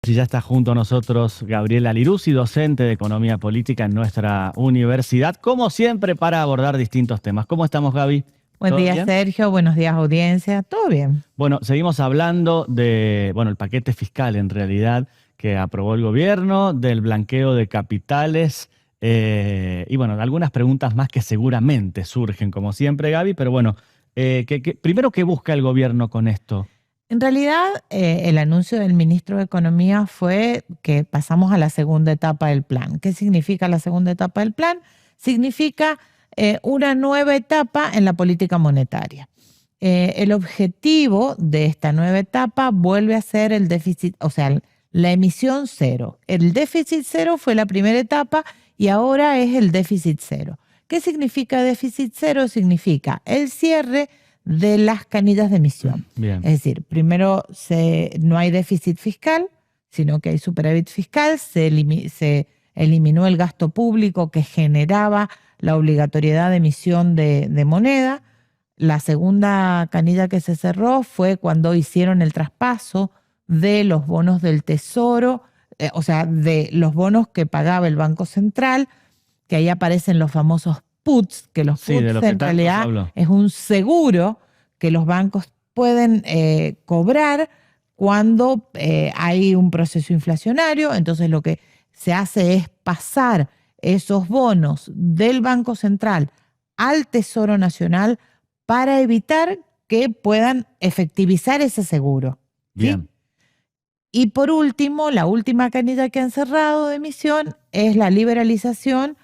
Y ya está junto a nosotros Gabriela Lirusi, docente de Economía Política en nuestra universidad, como siempre, para abordar distintos temas. ¿Cómo estamos, Gaby? Buen ¿Todo día, bien? Sergio. Buenos días, audiencia. ¿Todo bien? Bueno, seguimos hablando de, el paquete fiscal en realidad que aprobó el gobierno, del blanqueo de capitales y algunas preguntas más que seguramente surgen, como siempre, Gaby, pero primero, ¿qué busca el gobierno con esto? En realidad, el anuncio del ministro de Economía fue que pasamos a la segunda etapa del plan. ¿Qué significa la segunda etapa del plan? Significa una nueva etapa en la política monetaria. El objetivo de esta nueva etapa vuelve a ser el déficit, o sea, la emisión cero. El déficit cero fue la primera etapa y ahora es el déficit cero. ¿Qué significa déficit cero? Significa el cierre de las canillas de emisión. Bien. Es decir, primero no hay déficit fiscal, sino que hay superávit fiscal, se eliminó el gasto público que generaba la obligatoriedad de emisión de moneda. La segunda canilla que se cerró fue cuando hicieron el traspaso de los bonos del Tesoro, o sea, de los bonos que pagaba el Banco Central, que ahí aparecen los famosos puts, que los Sí, de puts lo que en tanto se realidad habló. es un seguro que los bancos pueden cobrar cuando hay un proceso inflacionario. Entonces lo que se hace es pasar esos bonos del Banco Central al Tesoro Nacional para evitar que puedan efectivizar ese seguro. ¿Sí? Bien. Y por último, la última canilla que han cerrado de emisión es la liberalización,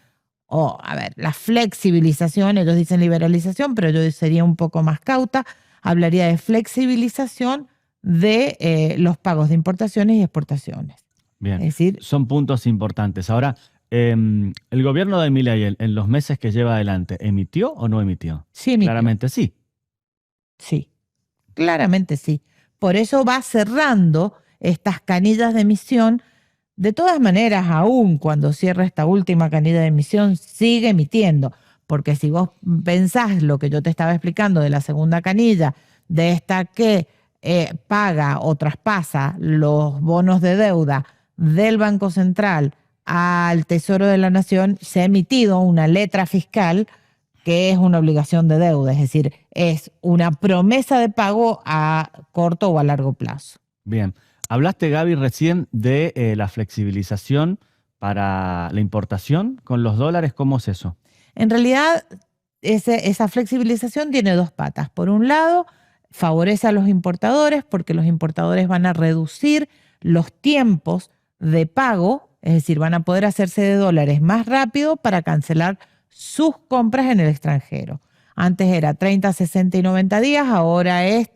la flexibilización. Ellos dicen liberalización, pero yo sería un poco más cauta, hablaría de flexibilización de los pagos de importaciones y exportaciones. Bien, Es decir, son puntos importantes. Ahora, ¿el gobierno de Milei en los meses que lleva adelante emitió o no emitió? sí emitió. Claramente sí. Sí, claramente sí. Por eso va cerrando estas canillas de emisión. De todas maneras, aún cuando cierra esta última canilla de emisión, sigue emitiendo. Porque si vos pensás lo que yo te estaba explicando de la segunda canilla, de esta que paga o traspasa los bonos de deuda del Banco Central al Tesoro de la Nación, se ha emitido una letra fiscal que es una obligación de deuda, es decir, es una promesa de pago a corto o a largo plazo. Bien. Hablaste, Gaby, recién de la flexibilización para la importación con los dólares. ¿Cómo es eso? En realidad, esa flexibilización tiene dos patas. Por un lado, favorece a los importadores porque los importadores van a reducir los tiempos de pago, es decir, van a poder hacerse de dólares más rápido para cancelar sus compras en el extranjero. Antes era 30, 60 y 90 días, ahora es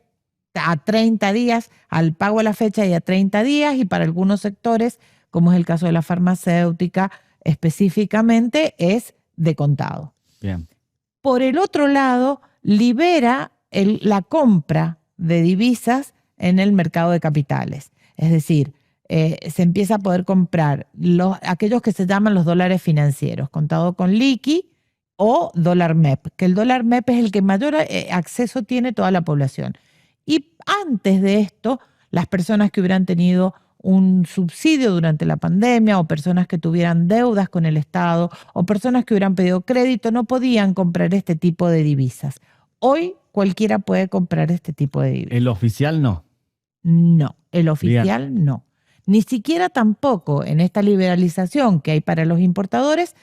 a 30 días al pago a la fecha y a 30 días, y para algunos sectores, como es el caso de la farmacéutica específicamente, es de contado. Bien. Por el otro lado, libera la compra de divisas en el mercado de capitales. Es decir, se empieza a poder comprar aquellos que se llaman los dólares financieros, contado con liqui o dólar MEP, que el dólar MEP es el que mayor acceso tiene toda la población. Y antes de esto, las personas que hubieran tenido un subsidio durante la pandemia, o personas que tuvieran deudas con el Estado, o personas que hubieran pedido crédito, no podían comprar este tipo de divisas. Hoy cualquiera puede comprar este tipo de divisas. ¿El oficial no? No, el oficial Bien. no. Ni siquiera tampoco en esta liberalización que hay para los importadores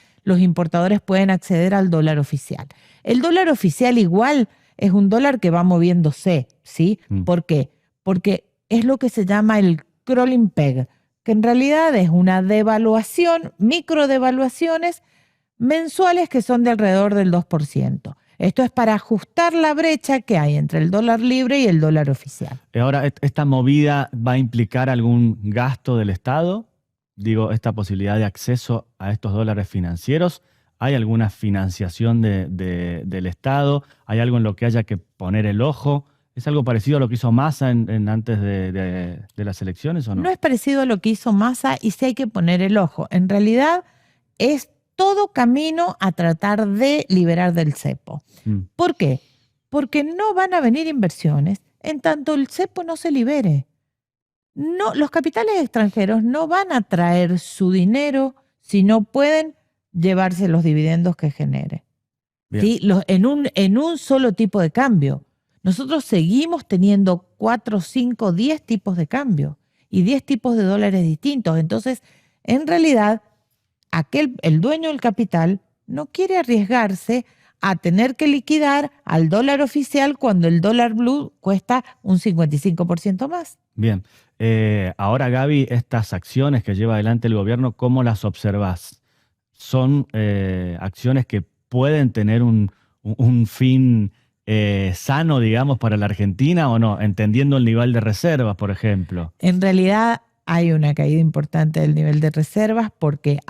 pueden acceder al dólar oficial. El dólar oficial igual es un dólar que va moviéndose, ¿sí? ¿Por qué? Porque es lo que se llama el crawling peg, que en realidad es una devaluación, microdevaluaciones mensuales que son de alrededor del 2%. Esto es para ajustar la brecha que hay entre el dólar libre y el dólar oficial. Ahora, ¿esta movida va a implicar algún gasto del Estado? Digo, esta posibilidad de acceso a estos dólares financieros. ¿Hay alguna financiación del Estado? ¿Hay algo en lo que haya que poner el ojo? ¿Es algo parecido a lo que hizo Massa antes de las elecciones o no? No es parecido a lo que hizo Massa, y sí hay que poner el ojo. En realidad es todo camino a tratar de liberar del cepo. ¿Por qué? Porque no van a venir inversiones en tanto el cepo no se libere. No, los capitales extranjeros no van a traer su dinero si no pueden llevarse los dividendos que genere. ¿Sí? En un solo tipo de cambio. Nosotros seguimos teniendo 4, 5, 10 tipos de cambio y 10 tipos de dólares distintos. Entonces, en realidad, el dueño del capital no quiere arriesgarse a tener que liquidar al dólar oficial cuando el dólar blue cuesta un 55% más. Bien. Ahora, Gaby, estas acciones que lleva adelante el gobierno, ¿cómo las observás? ¿Son acciones que pueden tener un fin sano, digamos, para la Argentina o no? Entendiendo el nivel de reservas, por ejemplo. En realidad hay una caída importante del nivel de reservas porque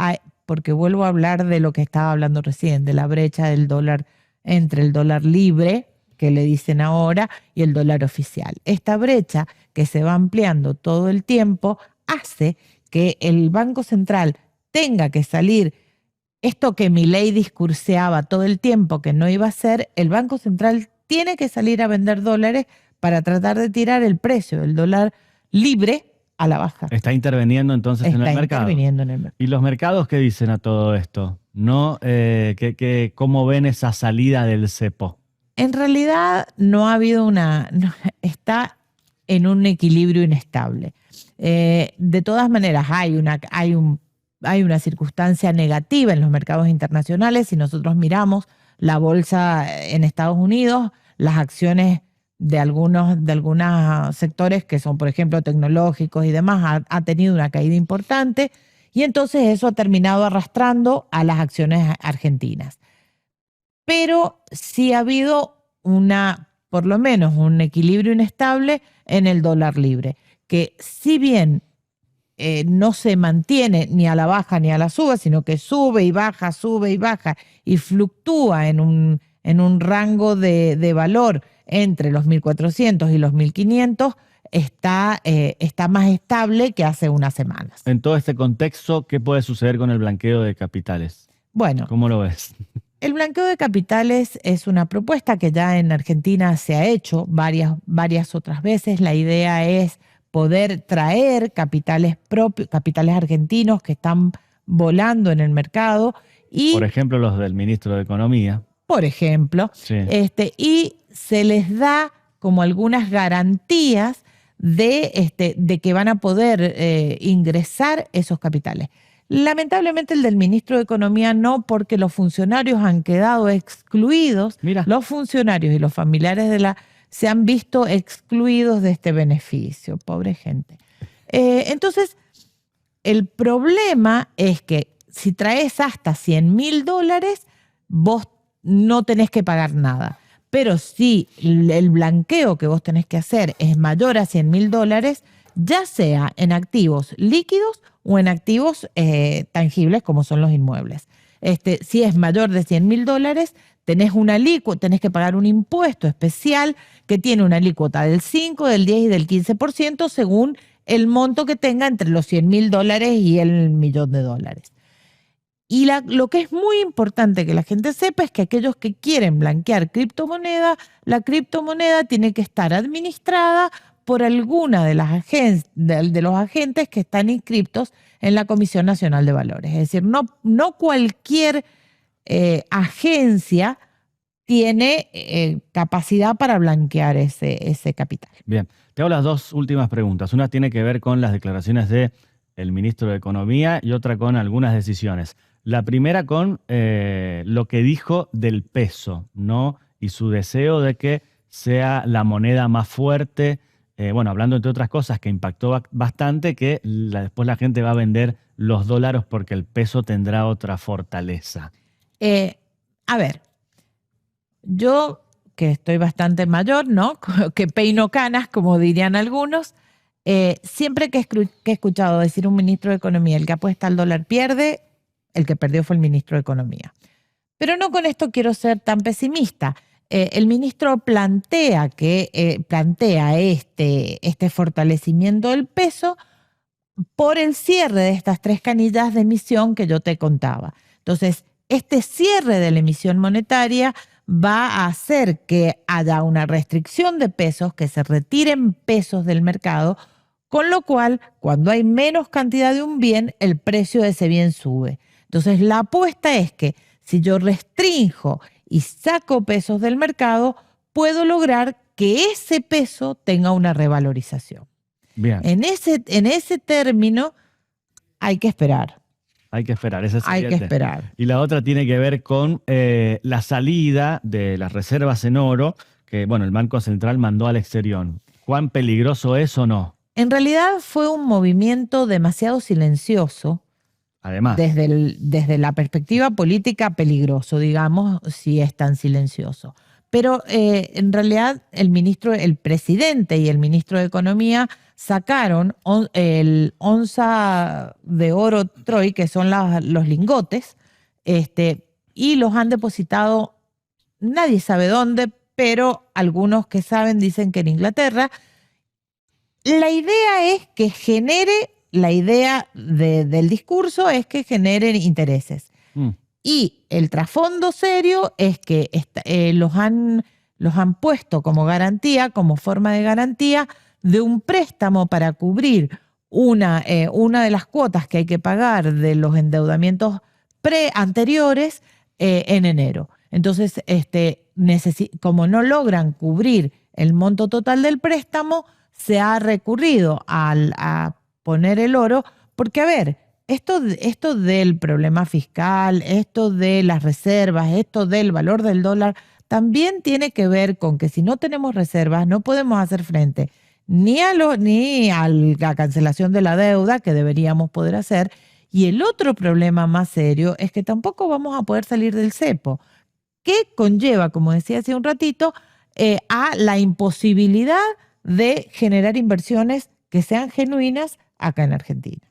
vuelvo a hablar de lo que estaba hablando recién, de la brecha del dólar entre el dólar libre, que le dicen ahora, y el dólar oficial. Esta brecha que se va ampliando todo el tiempo hace que el Banco Central tenga que salir. Esto que Milei discurseaba todo el tiempo que no iba a hacer, el Banco Central tiene que salir a vender dólares para tratar de tirar el precio del dólar libre a la baja. Está interviniendo entonces en el mercado. Está interviniendo en el mercado. ¿Y los mercados qué dicen a todo esto? ¿No? ¿Cómo ven esa salida del cepo? En realidad no ha habido está en un equilibrio inestable. De todas maneras, hay una circunstancia negativa en los mercados internacionales. Si nosotros miramos la bolsa en Estados Unidos, las acciones de algunos sectores que son, por ejemplo, tecnológicos y demás, ha tenido una caída importante y entonces eso ha terminado arrastrando a las acciones argentinas. Pero sí ha habido por lo menos un equilibrio inestable en el dólar libre, que si bien no se mantiene ni a la baja ni a la suba, sino que sube y baja y fluctúa en un rango de valor entre los 1.400 y los 1.500, está más estable que hace unas semanas. En todo este contexto, ¿qué puede suceder con el blanqueo de capitales? Bueno, ¿cómo lo ves? El blanqueo de capitales es una propuesta que ya en Argentina se ha hecho varias otras veces. La idea es poder traer capitales propios, capitales argentinos que están volando en el mercado. Y, por ejemplo, los del ministro de Economía. Por ejemplo. Sí. Y se les da como algunas garantías de que van a poder ingresar esos capitales. Lamentablemente el del ministro de Economía no, porque los funcionarios han quedado excluidos. Mira. Los funcionarios y los familiares se han visto excluidos de este beneficio, pobre gente. Entonces, el problema es que si traes hasta $100.000, vos no tenés que pagar nada. Pero si el blanqueo que vos tenés que hacer es mayor a $100.000, ya sea en activos líquidos o en activos tangibles como son los inmuebles. Si es mayor de $100.000, tenés que pagar un impuesto especial que tiene una alícuota del 5, del 10 y del 15% según el monto que tenga entre los $100.000 y el $1.000.000. Y lo que es muy importante que la gente sepa es que aquellos que quieren blanquear criptomoneda, la criptomoneda tiene que estar administrada por alguna de los agentes que están inscriptos en la Comisión Nacional de Valores. Es decir, no cualquier agencia tiene capacidad para blanquear ese capital. Bien, te hago las dos últimas preguntas. Una tiene que ver con las declaraciones del ministro de Economía y otra con algunas decisiones. La primera con lo que dijo del peso, ¿no? Y su deseo de que sea la moneda más fuerte. Hablando entre otras cosas que impactó bastante, que después la gente va a vender los dólares porque el peso tendrá otra fortaleza. A ver, yo que estoy bastante mayor, ¿no? Que peino canas, como dirían algunos, siempre que he escuchado decir un ministro de Economía, el que apuesta al dólar pierde, el que perdió fue el ministro de Economía. Pero no con esto quiero ser tan pesimista. El ministro plantea este fortalecimiento del peso por el cierre de estas 3 canillas de emisión que yo te contaba. Entonces, este cierre de la emisión monetaria va a hacer que haya una restricción de pesos, que se retiren pesos del mercado, Con lo cual, cuando hay menos cantidad de un bien, el precio de ese bien sube. Entonces, la apuesta es que si yo restringo y saco pesos del mercado, puedo lograr que ese peso tenga una revalorización. Bien. En ese término hay que esperar. Hay que esperar. Ese Hay sería que el tema. esperar. Y la otra tiene que ver con la salida de las reservas en oro que, bueno, el Banco Central mandó al exterior. ¿Cuán peligroso es o no? En realidad fue un movimiento demasiado silencioso. Además, Desde la perspectiva política, peligroso, digamos, si es tan silencioso. Pero en realidad el presidente y el ministro de Economía sacaron el onza de oro Troy, que son los lingotes, y los han depositado, nadie sabe dónde, pero algunos que saben dicen que en Inglaterra. La idea es que la idea del discurso es que generen intereses. Y el trasfondo serio es que los han puesto como garantía, como forma de garantía de un préstamo para cubrir una de las cuotas que hay que pagar de los endeudamientos anteriores en enero. Entonces, como no logran cubrir el monto total del préstamo, se ha recurrido a poner el oro, porque a ver, esto del problema fiscal, esto de las reservas, esto del valor del dólar, también tiene que ver con que si no tenemos reservas no podemos hacer frente ni a la cancelación de la deuda, que deberíamos poder hacer, y el otro problema más serio es que tampoco vamos a poder salir del cepo, que conlleva, como decía hace un ratito, a la imposibilidad de generar inversiones que sean genuinas acá en Argentina.